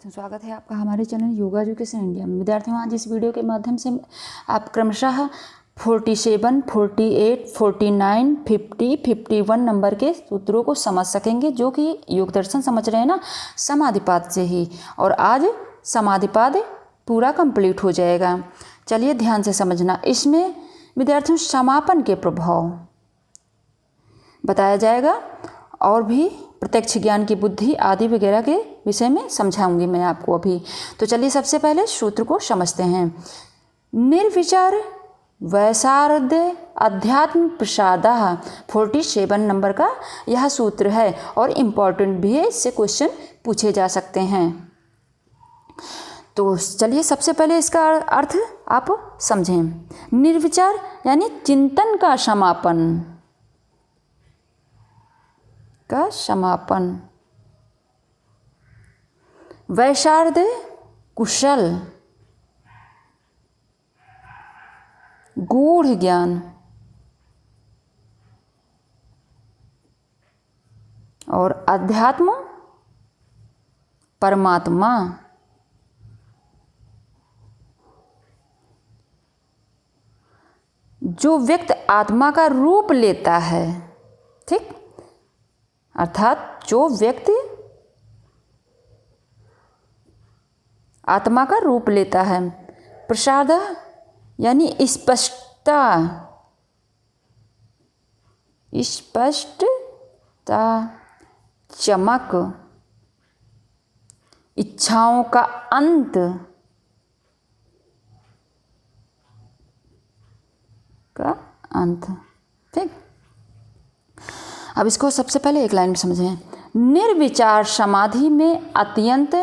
तो स्वागत है आपका हमारे चैनल योगा एजुकेशन इंडिया में। विद्यार्थियों, आज इस वीडियो के माध्यम से आप क्रमशः 47, 48, 49, 50, 51 नंबर के सूत्रों को समझ सकेंगे, जो कि योग दर्शन समझ रहे हैं ना समाधिपाद से ही। और आज समाधिपाद पूरा कंप्लीट हो जाएगा। चलिए ध्यान से समझना। इसमें विद्यार्थियों समापन के प्रभाव बताया जाएगा और भी प्रत्यक्ष ज्ञान की बुद्धि आदि वगैरह के विषय में समझाऊंगी मैं आपको अभी। तो चलिए सबसे पहले सूत्र को समझते हैं। निर्विचार वैसारद्य अध्यात्म प्रसादः 47 नंबर का यह सूत्र है और इम्पॉर्टेंट भी है, इससे क्वेश्चन पूछे जा सकते हैं। तो चलिए सबसे पहले इसका अर्थ आप समझें। निर्विचार यानी चिंतन का समापन वैशार्द कुशल गूढ़ ज्ञान और अध्यात्म परमात्मा जो व्यक्ति आत्मा का रूप लेता है, ठीक, अर्थात जो व्यक्ति आत्मा का रूप लेता है। प्रसाद यानी स्पष्टता, चमक, इच्छाओं का अंत, ठीक। अब इसको सबसे पहले एक लाइन में समझें। निर्विचार समाधि में अत्यंत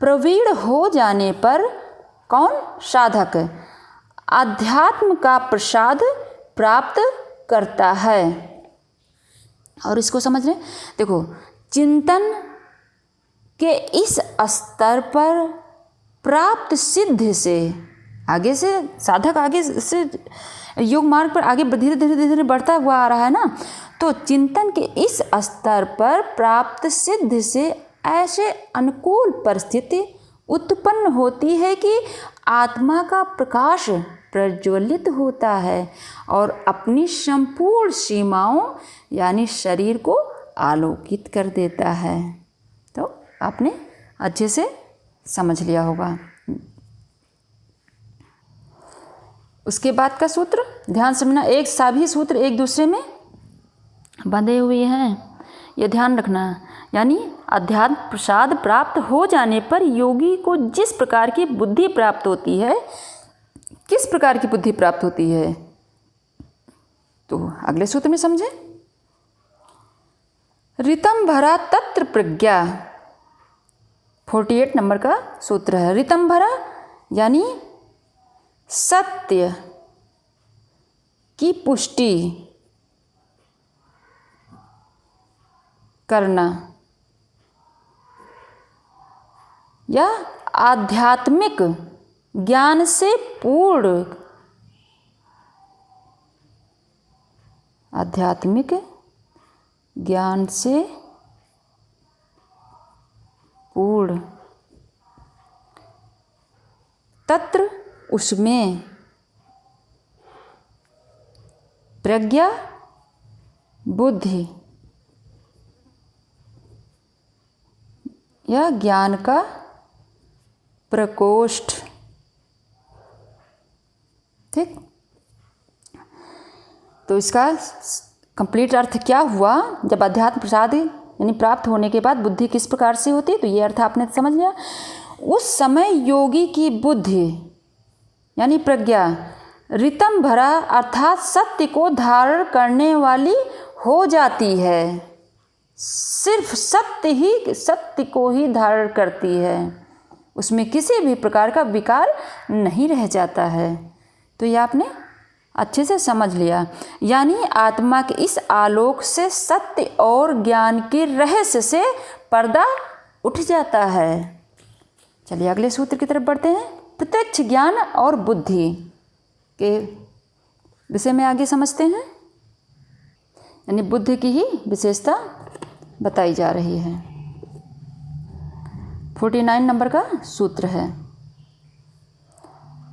प्रवीण हो जाने पर कौन साधक अध्यात्म का प्रसाद प्राप्त करता है। और इसको समझ लें। देखो, चिंतन के इस स्तर पर प्राप्त सिद्धि से आगे से साधक आगे से योग मार्ग पर आगे धीरे धीरे बढ़ता हुआ आ रहा है ना। तो चिंतन के इस स्तर पर प्राप्त सिद्धि से ऐसे अनुकूल परिस्थिति उत्पन्न होती है कि आत्मा का प्रकाश प्रज्वलित होता है और अपनी संपूर्ण सीमाओं यानी शरीर को आलोकित कर देता है। तो आपने अच्छे से समझ लिया होगा। उसके बाद का सूत्र ध्यान समझना। एक सभी सूत्र एक दूसरे में बंधे हुए हैं, यह ध्यान रखना। यानी अध्यात्म प्रसाद प्राप्त हो जाने पर योगी को जिस प्रकार की बुद्धि प्राप्त होती है, किस प्रकार की बुद्धि प्राप्त होती है, तो अगले सूत्र में समझे। ऋतम भरा तत्र प्रज्ञा 48 नंबर का सूत्र है। ऋतम भरा यानी सत्य की पुष्टि करना या आध्यात्मिक ज्ञान से पूर्ण, आध्यात्मिक ज्ञान से पूर्ण, तत्र उसमें प्रज्ञा बुद्धि या ज्ञान का प्रकोष्ठ, ठीक। तो इसका कंप्लीट अर्थ क्या हुआ। जब अध्यात्म प्रसाद यानी प्राप्त होने के बाद बुद्धि किस प्रकार से होती है, तो ये अर्थ आपने समझ लिया। उस समय योगी की बुद्धि यानी प्रज्ञा ऋतम भरा अर्थात सत्य को धारण करने वाली हो जाती है। सिर्फ सत्य को ही धारण करती है, उसमें किसी भी प्रकार का विकार नहीं रह जाता है। तो ये आपने अच्छे से समझ लिया। यानी आत्मा के इस आलोक से सत्य और ज्ञान के रहस्य से पर्दा उठ जाता है। चलिए अगले सूत्र की तरफ बढ़ते हैं। प्रत्यक्ष ज्ञान और बुद्धि के विषय में आगे समझते हैं। यानी बुद्धि की ही विशेषता बताई जा रही है। 49 नंबर का सूत्र है।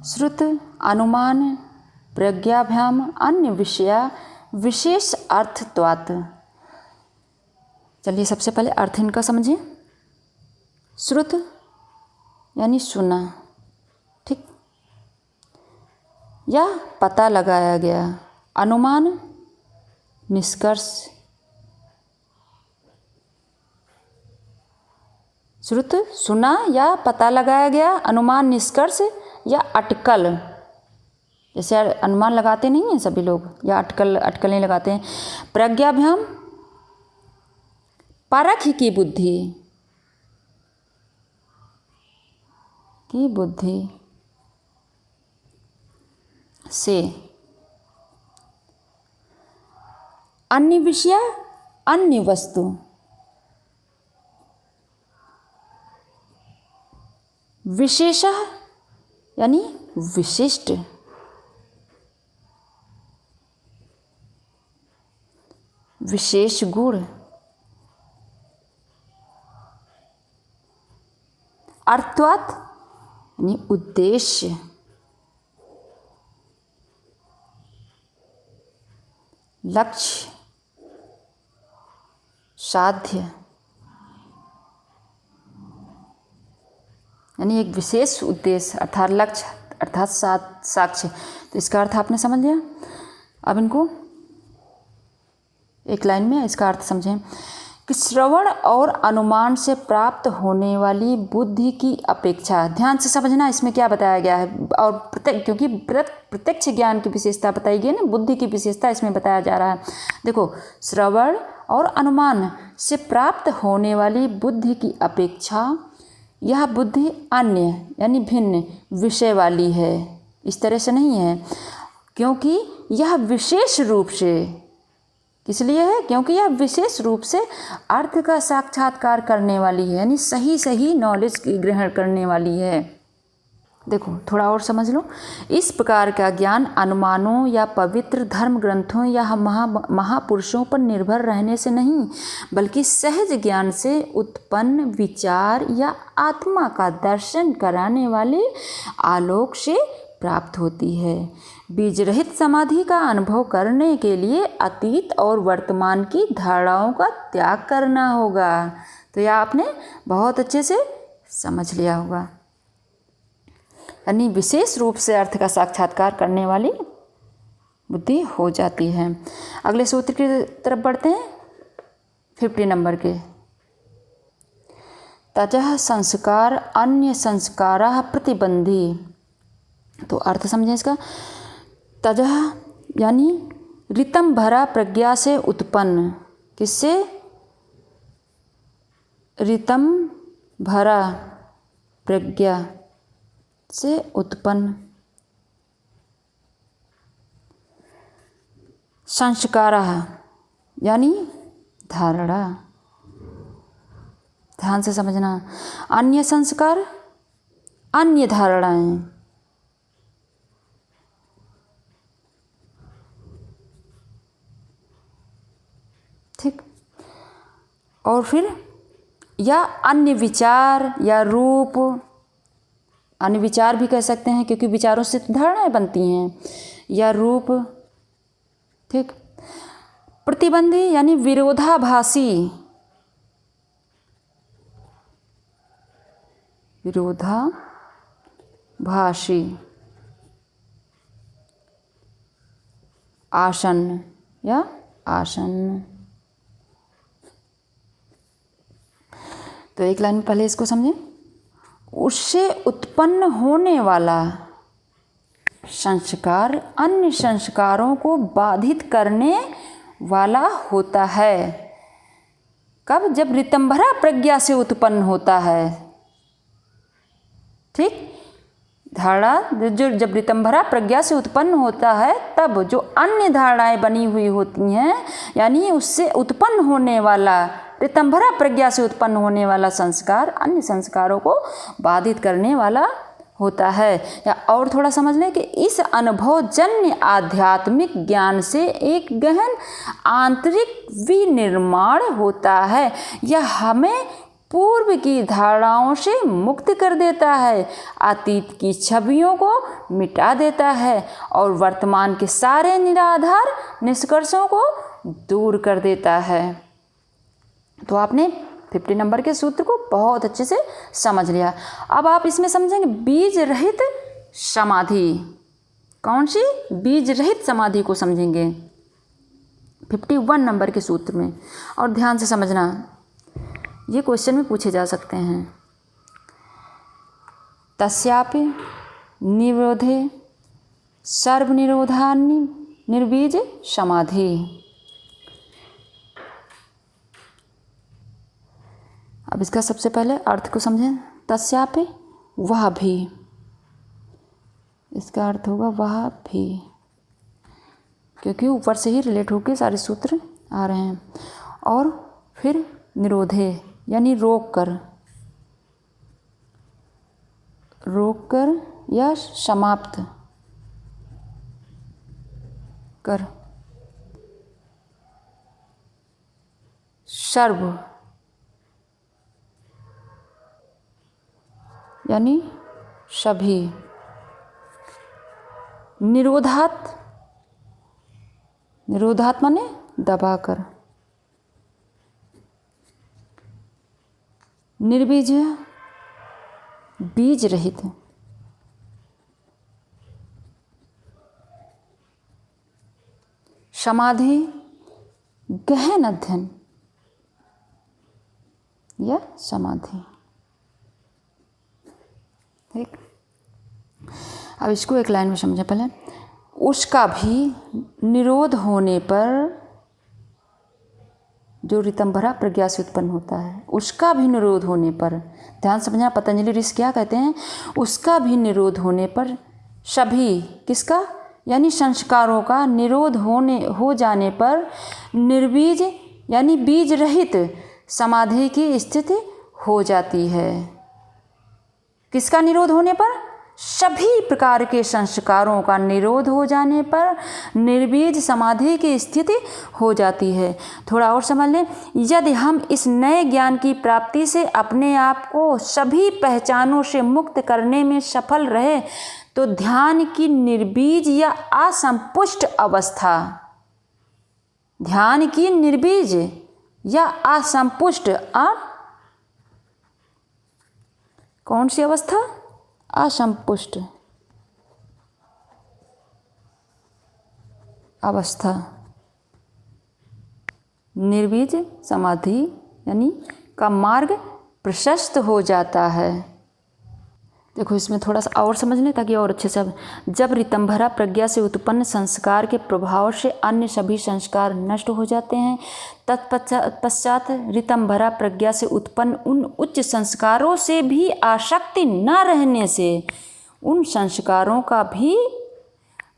श्रुत अनुमान प्रज्ञाभ्याम अन्य विषया विशेष अर्थत्वात्। चलिए सबसे पहले अर्थ इनका समझिए। श्रुत यानी सुना, ठीक, या पता लगाया गया। अनुमान निष्कर्ष, श्रुत सुना या पता लगाया गया, अनुमान निष्कर्ष या अटकल, जैसे अनुमान लगाते नहीं हैं सभी लोग, या अटकलें लगाते हैं। प्रज्ञाभ्याम परख की बुद्धि से। अन्य विषय अन्य वस्तु, विशेषः यानी विशिष्ट, विशेष गुण, अर्थात यानी उद्देश्य, लक्ष्य, साध्य यानी एक विशेष उद्देश्य अर्थात लक्ष्य अर्थात साक्ष्य। तो इसका अर्थ आपने समझ लिया। अब इनको एक लाइन में इसका अर्थ समझें कि श्रवण और अनुमान से प्राप्त होने वाली बुद्धि की अपेक्षा, ध्यान से समझना इसमें क्या बताया गया है, और क्योंकि प्रत्यक्ष ज्ञान की विशेषता बताई गई ना, बुद्धि की विशेषता इसमें बताया जा रहा है। देखो, श्रवण और अनुमान से प्राप्त होने वाली बुद्धि की अपेक्षा यह बुद्धि अन्य यानी भिन्न विषय वाली है, इस तरह से नहीं है, क्योंकि यह विशेष रूप से, किस लिए है, क्योंकि यह विशेष रूप से अर्थ का साक्षात्कार करने वाली है, यानी सही नॉलेज की ग्रहण करने वाली है। देखो थोड़ा और समझ लो। इस प्रकार का ज्ञान अनुमानों या पवित्र धर्म ग्रंथों या महापुरुषों पर निर्भर रहने से नहीं, बल्कि सहज ज्ञान से उत्पन्न विचार या आत्मा का दर्शन कराने वाले आलोक से प्राप्त होती है। बीज रहित समाधि का अनुभव करने के लिए अतीत और वर्तमान की धारणाओं का त्याग करना होगा। तो यह आपने बहुत अच्छे से समझ लिया होगा, यानी विशेष रूप से अर्थ का साक्षात्कार करने वाली बुद्धि हो जाती है। अगले सूत्र की तरफ बढ़ते हैं, 50 नंबर के। तजः संस्कार अन्य संस्काराः प्रतिबंधी। तो अर्थ समझें इसका। तजः यानी ऋतम भरा प्रज्ञा से उत्पन्न, किससे, ऋतम भरा प्रज्ञा से उत्पन्न, संस्काराः यानी धारणा, ध्यान से समझना। अन्य संस्कार अन्य धारणाएं, ठीक, और फिर या अन्य विचार या रूप, अन्य विचार भी कह सकते हैं क्योंकि विचारों से धारणाएं बनती हैं, या रूप, ठीक। प्रतिबंधी यानी विरोधाभासी, आसन्न या आसन्न। तो एक लाइन में पहले इसको समझें। उससे उत्पन्न होने वाला संस्कार अन्य संस्कारों को बाधित करने वाला होता है। कब, जब ऋतंभरा प्रज्ञा से उत्पन्न होता है, ठीक, धारणा जब ऋतंभरा प्रज्ञा से उत्पन्न होता है, तब जो अन्य धारणाएं बनी हुई होती हैं, यानी उससे उत्पन्न होने वाला, ऋतंभरा प्रज्ञा से उत्पन्न होने वाला संस्कार अन्य संस्कारों को बाधित करने वाला होता है। या और थोड़ा समझ लें कि इस अनुभवजन्य आध्यात्मिक ज्ञान से एक गहन आंतरिक विनिर्माण होता है। यह हमें पूर्व की धारणाओं से मुक्त कर देता है, अतीत की छवियों को मिटा देता है और वर्तमान के सारे निराधार निष्कर्षों को दूर कर देता है। तो आपने 50 नंबर के सूत्र को बहुत अच्छे से समझ लिया। अब आप इसमें समझेंगे बीज रहित समाधि। कौन सी? बीज रहित समाधि को समझेंगे 51 नंबर के सूत्र में। और ध्यान से समझना, ये क्वेश्चन में पूछे जा सकते हैं। तस्यापि निरोधे सर्वनिरोधानि निर्बीज समाधि। अब इसका सबसे पहले अर्थ को समझें। तस्यापि वह भी, इसका अर्थ होगा वह भी, क्योंकि ऊपर से ही रिलेट होकर सारे सूत्र आ रहे हैं। और फिर निरोधे यानी रोक कर या समाप्त कर। सर्व यानी सभी। निरोधात माने दबाकर। निर्बीज बीज रहित। समाधि गहन अध्ययन या समाधि। ठीक, अब इसको एक लाइन में समझें पहले। उसका भी निरोध होने पर जो ऋतंभरा प्रज्ञा से उत्पन्न होता है, उसका भी निरोध होने पर, ध्यान समझना, पतंजलि ऋषि क्या कहते हैं? उसका भी निरोध होने पर सभी, किसका? यानी संस्कारों का निरोध हो जाने पर निर्बीज यानी बीज रहित समाधि की स्थिति हो जाती है। किसका निरोध होने पर? सभी प्रकार के संस्कारों का निरोध हो जाने पर निर्बीज समाधि की स्थिति हो जाती है। थोड़ा और समझ लें। यदि हम इस नए ज्ञान की प्राप्ति से अपने आप को सभी पहचानों से मुक्त करने में सफल रहे तो ध्यान की निर्बीज या असंपुष्ट अवस्था, ध्यान की निर्बीज या असंपुष्ट कौन सी अवस्था? असंपुष्ट अवस्था, निर्बीज समाधि यानी का मार्ग प्रशस्त हो जाता है। देखो इसमें थोड़ा सा और समझ लें ताकि और अच्छे से। जब ऋतंभरा प्रज्ञा से उत्पन्न संस्कार के प्रभाव से अन्य सभी संस्कार नष्ट हो जाते हैं, तत्पश्चात ऋतंभरा प्रज्ञा से उत्पन्न उन उच्च संस्कारों से भी आसक्ति न रहने से उन संस्कारों का भी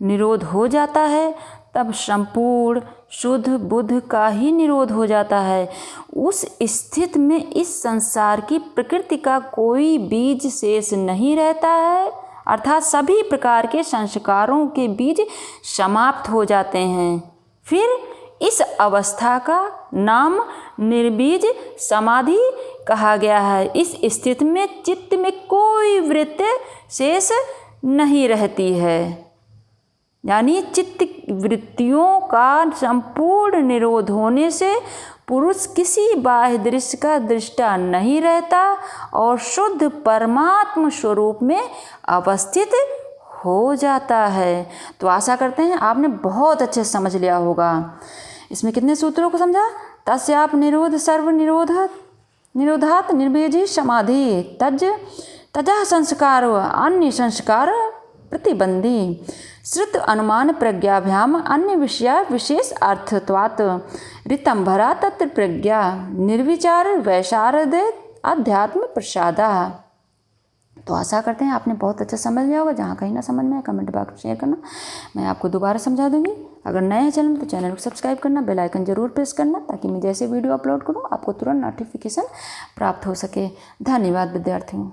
निरोध हो जाता है। तब संपूर्ण शुद्ध बुद्ध का ही निरोध हो जाता है। उस स्थिति में इस संसार की प्रकृति का कोई बीज शेष नहीं रहता है, अर्थात सभी प्रकार के संस्कारों के बीज समाप्त हो जाते हैं। फिर इस अवस्था का नाम निर्बीज समाधि कहा गया है। इस स्थिति में चित्त में कोई वृत्ति शेष नहीं रहती है, यानी चित्त वृत्तियों का संपूर्ण निरोध होने से पुरुष किसी बाह्य दृश्य का दृष्टा नहीं रहता और शुद्ध परमात्म स्वरूप में अवस्थित हो जाता है। तो आशा करते हैं आपने बहुत अच्छे से समझ लिया होगा। इसमें कितने सूत्रों को समझा? तस्याप निरोध सर्व निरोधात निर्बीज समाधि तजः संस्कार अन्य संस्कार प्रतिबंधी श्रुत अनुमान प्रज्ञाभ्याम अन्य विषय विशेष अर्थत्वात् ऋतंभरा तत्र प्रज्ञा निर्विचार वैशारद अध्यात्म प्रसादा। तो आशा करते हैं आपने बहुत अच्छा समझ लिया होगा। जहाँ कहीं ना समझ में कमेंट बॉक्स में शेयर करना, मैं आपको दोबारा समझा दूंगी। अगर नए हैं चैनल तो चैनल को सब्सक्राइब करना, बेल आइकन जरूर प्रेस करना ताकि मैं जैसे वीडियो अपलोड करूँ आपको तुरंत नोटिफिकेशन प्राप्त हो सके। धन्यवाद विद्यार्थियों।